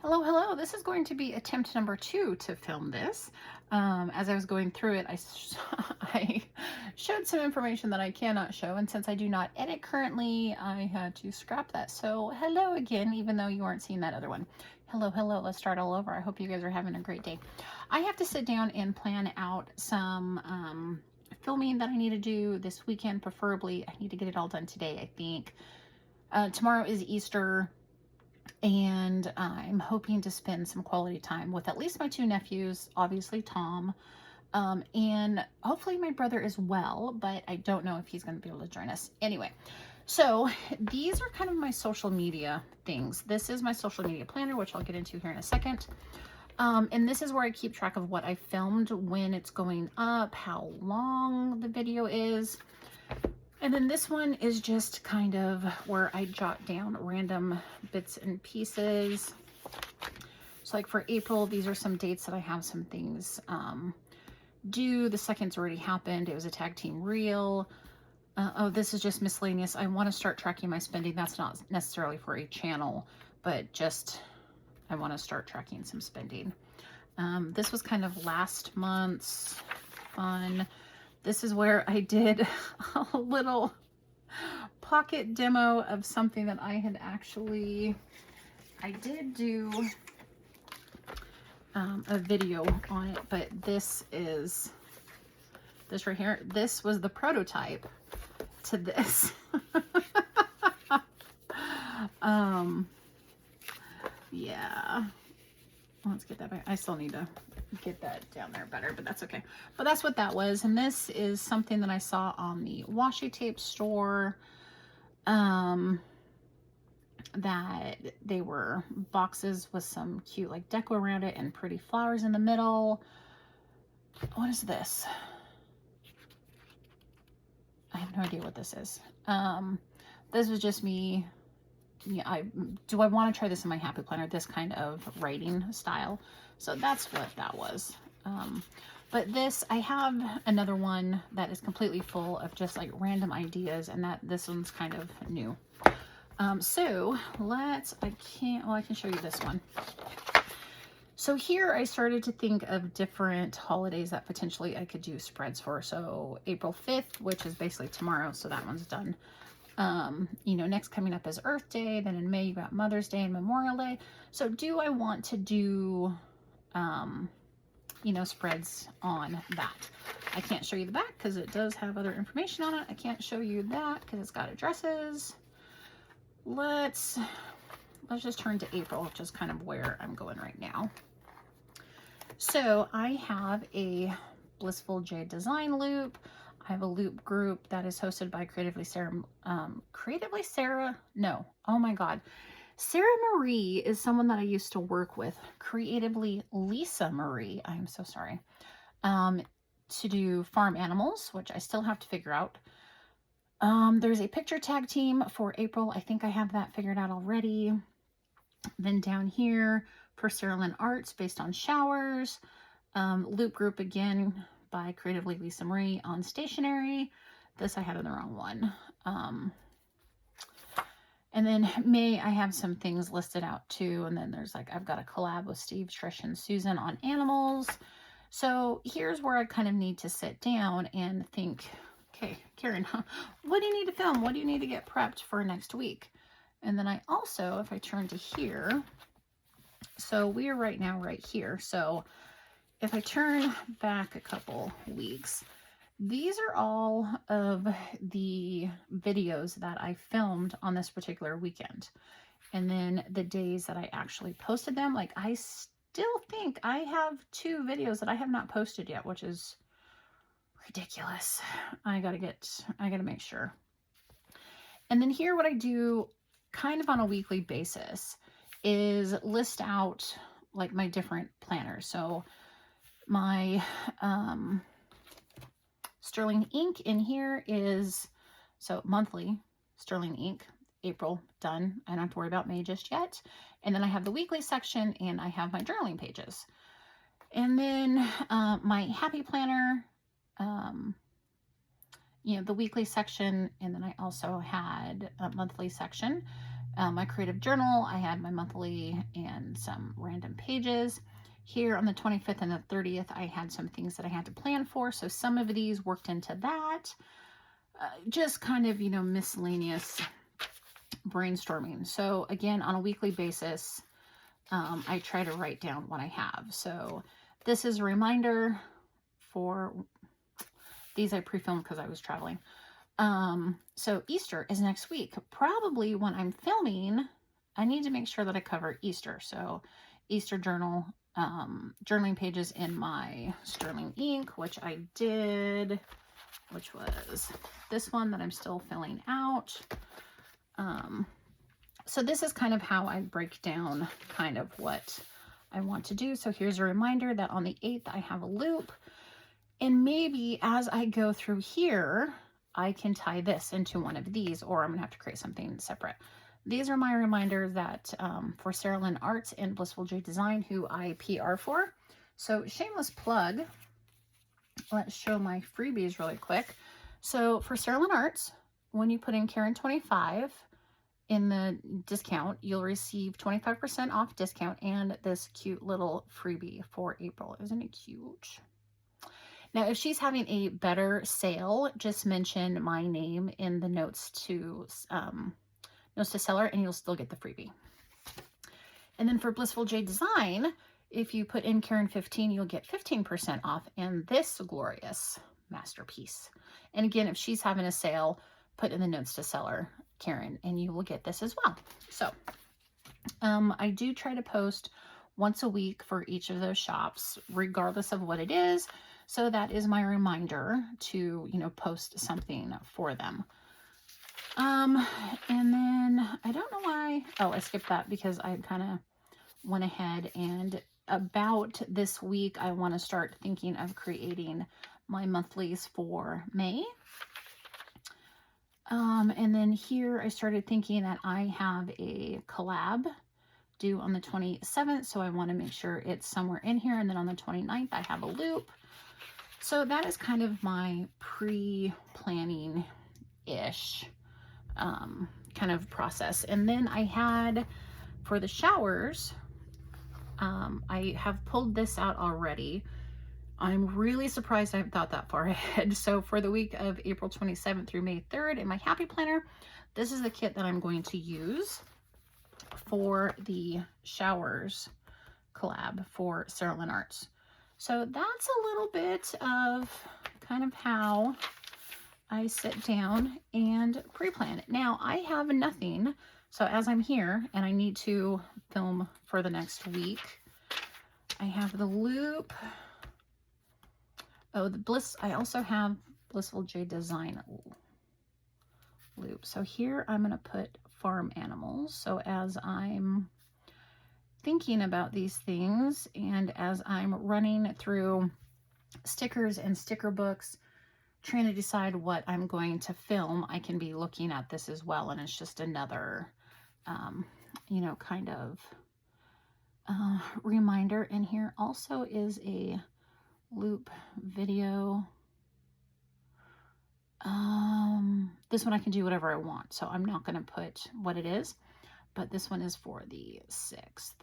Hello, hello. This is going to be attempt number 2 to film this. As I was going through it, I showed some information that I cannot show, and since I do not edit currently, I had to scrap that. So hello again, even though you aren't seeing that other one. Hello, hello. Let's start all over. I hope you guys are having a great day. I have to sit down and plan out some filming that I need to do this weekend, preferably. I need to get it all done today, I think. Tomorrow is Easter. And I'm hoping to spend some quality time with at least my 2 nephews, obviously Tom, and hopefully my brother as well, but I don't know if he's going to be able to join us. Anyway, so these are kind of my social media things. This is my social media planner, which I'll get into here in a second. And this is where I keep track of what I filmed, when it's going up, how long the video is. And then this one is just kind of where I jot down random bits and pieces. So like for April, these are some dates that I have some things due. The second's already happened. It was a tag team reel. Oh, this is just miscellaneous. I want to start tracking my spending. That's not necessarily for a channel, but just I want to start tracking some spending. This was kind of last month's fun. This is where I did a little pocket demo of something that I had I did do a video on it, but this right here. This was the prototype to this. Yeah. Let's get that back. I still need to get that down there better, but that's okay. But that's what that was. And this is something that I saw on the washi tape store. That they were boxes with some cute like deco around it and pretty flowers in the middle. What is this? I have no idea what this is. This was just me. Yeah, I want to try this in my happy planner, this kind of writing style. So that's what that was. But this, I have another one that is completely full of just like random ideas, and this one's kind of new. So I can show you this one. So here I started to think of different holidays that potentially I could do spreads for. So April 5th, which is basically tomorrow, so that one's done. Next coming up is Earth Day. Then in May, you got Mother's Day and Memorial Day. So do I want to do, spreads on that? I can't show you the back because it does have other information on it. I can't show you that because it's got addresses. Let's just turn to April, which is kind of where I'm going right now. So I have a Blissful Jade design loop. I have a loop group that is hosted by Sarah Marie is someone that I used to work with. Creatively Lisa Marie, I'm so sorry, to do farm animals, which I still have to figure out. There's a picture tag team for April. I think I have that figured out already. Then down here for Sarah Lynn Arts, based on showers. Loop group again by Creatively Lisa Marie on stationery. This I had in the wrong one. And then May, I have some things listed out too. And then there's I've got a collab with Steve, Trish, and Susan on animals. So here's where I kind of need to sit down and think, okay, Karen, what do you need to film? What do you need to get prepped for next week? And then I also, if I turn to here, so we are right now right here. So if I turn back a couple weeks, these are all of the videos that I filmed on this particular weekend. And then the days that I actually posted them, I still think I have 2 videos that I have not posted yet, which is ridiculous. I gotta make sure. And then here, what I do kind of on a weekly basis is list out my different planners. So my Sterling ink in here is, so monthly Sterling ink, April done. I don't have to worry about May just yet. And then I have the weekly section and I have my journaling pages. And then my happy planner, the weekly section, and then I also had a monthly section. my creative journal, I had my monthly and some random pages. Here on the 25th and the 30th, I had some things that I had to plan for. So some of these worked into that. Just kind of, miscellaneous brainstorming. So again, on a weekly basis, I try to write down what I have. So this is a reminder for these I pre-filmed because I was traveling. So Easter is next week. Probably when I'm filming, I need to make sure that I cover Easter. So Easter journal, journaling pages in my Sterling ink, which I did, which was this one that I'm still filling out. So this is kind of how I break down kind of what I want to do. So here's a reminder that on the 8th, I have a loop. And maybe as I go through here, I can tie this into one of these, or I'm gonna have to create something separate. These are my reminders that for Sarah Lynn Arts and Blissful Jade Design, who I PR for. So shameless plug, let's show my freebies really quick. So for Sarah Lynn Arts, when you put in Karen25 in the discount, you'll receive 25% off discount and this cute little freebie for April. Isn't it cute? Now, if she's having a better sale, just mention my name in the notes to seller and you'll still get the freebie. And then for Blissful Jade Design, if you put in Karen15, you'll get 15% off and this glorious masterpiece. And again, if she's having a sale, put in the notes to seller Karen and you will get this as well. So I do try to post once a week for each of those shops, regardless of what it is. So that is my reminder to, post something for them. And then I don't know why, I skipped that because I kind of went ahead and about this week, I want to start thinking of creating my monthlies for May. And then here I started thinking that I have a collab due on the 27th. So I want to make sure it's somewhere in here. And then on the 29th, I have a loop. So that is kind of my pre-planning-ish kind of process. And then I had, for the showers, I have pulled this out already. I'm really surprised I haven't thought that far ahead. So for the week of April 27th through May 3rd in my Happy Planner, this is the kit that I'm going to use for the showers collab for Sarah Lynn Arts. So that's a little bit of kind of how I sit down and pre-plan. Now I have nothing. So as I'm here and I need to film for the next week, I have the loop. Oh, I also have Blissful Jade Design loop. So here I'm going to put farm animals. So as I'm thinking about these things and as I'm running through stickers and sticker books, trying to decide what I'm going to film, I can be looking at this as well. And it's just another, kind of reminder. And here also is a loop video. This one I can do whatever I want. So I'm not going to put what it is, but this one is for the 6th.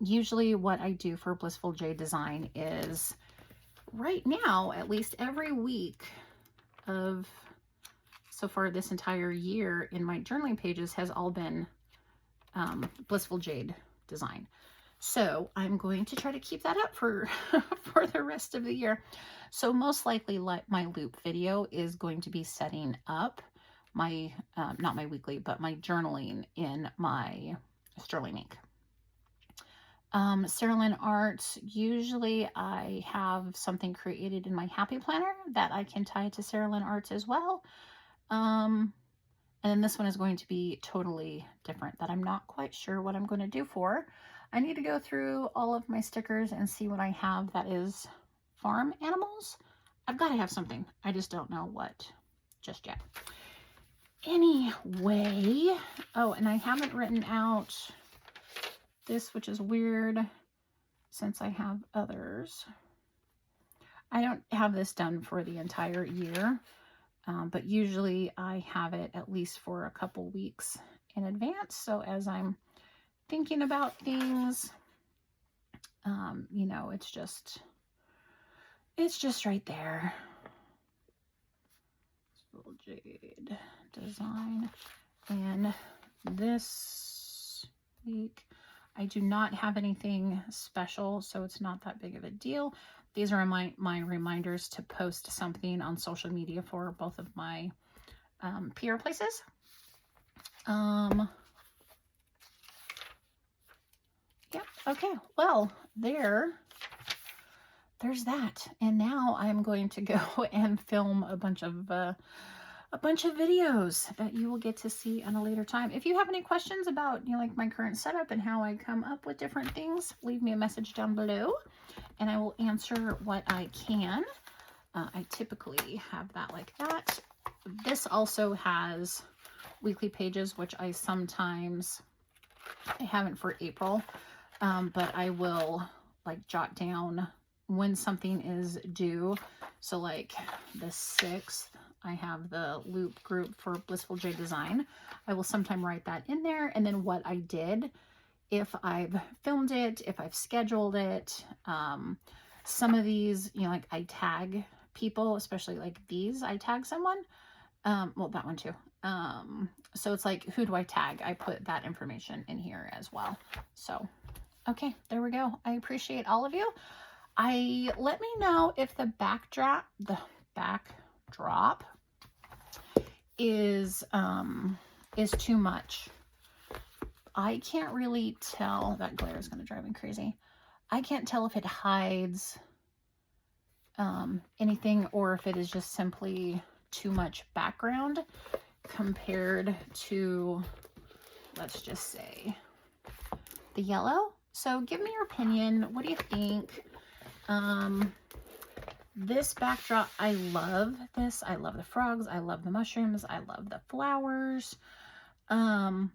Usually what I do for Blissful Jade Design is right now, at least every week of so far this entire year in my journaling pages has all been Blissful Jade Design. So I'm going to try to keep that up for for the rest of the year. So most likely my loop video is going to be setting up my, not my weekly, but my journaling in my Sterling ink. Sarah Lynn Arts, usually I have something created in my Happy Planner that I can tie to Sarah Lynn Arts as well. And then this one is going to be totally different that I'm not quite sure what I'm going to do for. I need to go through all of my stickers and see what I have that is farm animals. I've got to have something. I just don't know what just yet. Anyway, oh, and I haven't written out this, which is weird since I have others. I don't have this done for the entire year. But usually I have it at least for a couple weeks in advance. So as I'm thinking about things, you know, it's just right there. Little jade design. And this week I do not have anything special, so it's not that big of a deal. These are my reminders to post something on social media for both of my PR places. Yeah, okay, well, there's that. And now I'm going to go and film a bunch of videos that you will get to see on a later time. If you have any questions about, you know, like my current setup and how I come up with different things, leave me a message down below and I will answer what I can. I typically have that like that. This also has weekly pages, which I haven't for April, but I will like jot down when something is due. So like the 6th, I have the loop group for Blissful Jade Design. I will sometime write that in there, and then what I did, if I've filmed it, if I've scheduled it. Some of these, you know, like I tag people, especially like these, I tag someone. Well, that one too. So it's like, who do I tag? I put that information in here as well. So, okay, there we go. I appreciate all of you. Let me know if the backdrop is too much. I can't really tell. That glare is going to drive me crazy. I can't tell if it hides anything or if it is just simply too much background compared to, let's just say, the yellow. So give me your opinion. What do you think? This backdrop, I love this. I love the frogs. I love the mushrooms. I love the flowers. I'm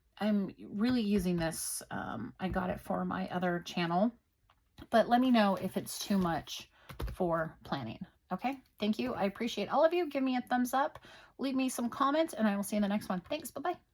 really using this. I got it for my other channel, but let me know if it's too much for planning. Okay. Thank you. I appreciate all of you. Give me a thumbs up, leave me some comments, and I will see you in the next one. Thanks. Bye-bye.